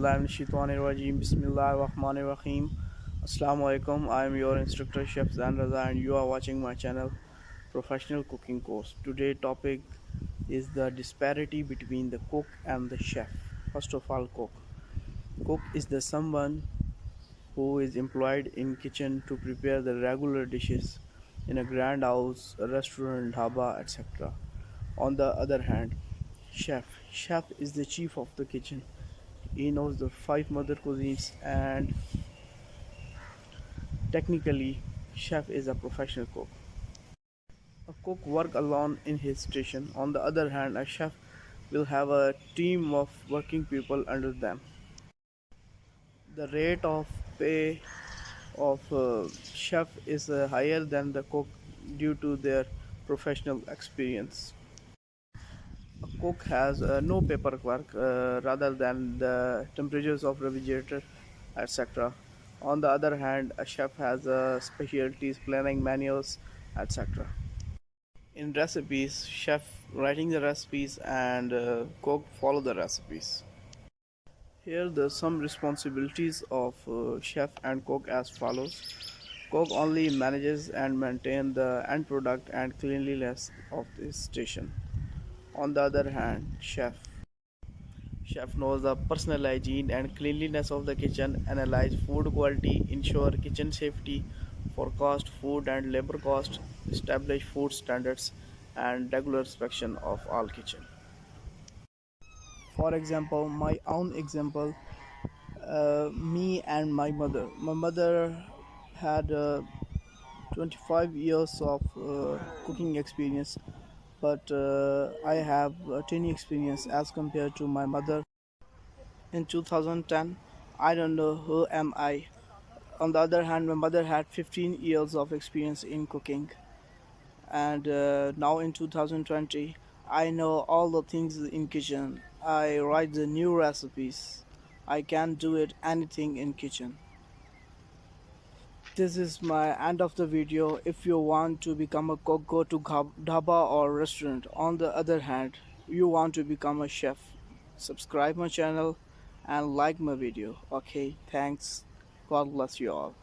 Minash-shaytanir-rajim. Bismillahir-rahmanir-rahim. Assalamu alaikum. I am your instructor chef.The and you are watching my channel Professional Cooking Course. Today's topic is the disparity between the cook and the chef. First of all, cook. Cook is the someone who is employed in kitchen to prepare the regular dishes in a grand house, a restaurant, dhaba, etc. On the other hand, chef. Chef is the chief of the kitchen. He knows the five mother cuisines and technically chef is a professional cook. A cook work alone in his station. On the other hand, a chef will have a team of working people under them. The rate of pay of chef is higher than the cook due to their professional experience. A cook has no paperwork rather than the temperatures of refrigerator, etc. On the other hand, a chef has specialties, planning manuals, etc. In recipes, chef writing the recipes and cook follow the recipes. Here the some responsibilities of chef and cook as follows. Cook only manages and maintain the end product and cleanliness of the station. On the other hand, chef knows the personal hygiene and cleanliness of the kitchen, analyze food quality, ensure kitchen safety, forecast food and labor cost, establish food standards, and regular inspection of all kitchen. For example, my own example, me and my mother. My mother had 25 years of cooking experience, but I have 10 experience as compared to my mother. In 2010, I don't know who am I. On the other hand, my mother had 15 years of experience in cooking, and now in 2020, I know all the things in kitchen. I write the new recipes. I can do it anything in kitchen. This is my end of the video. If you want to become a cook, go to dhaba or restaurant. On the other hand, you want to become a chef, subscribe my channel and like my video. Okay, thanks. God bless you all.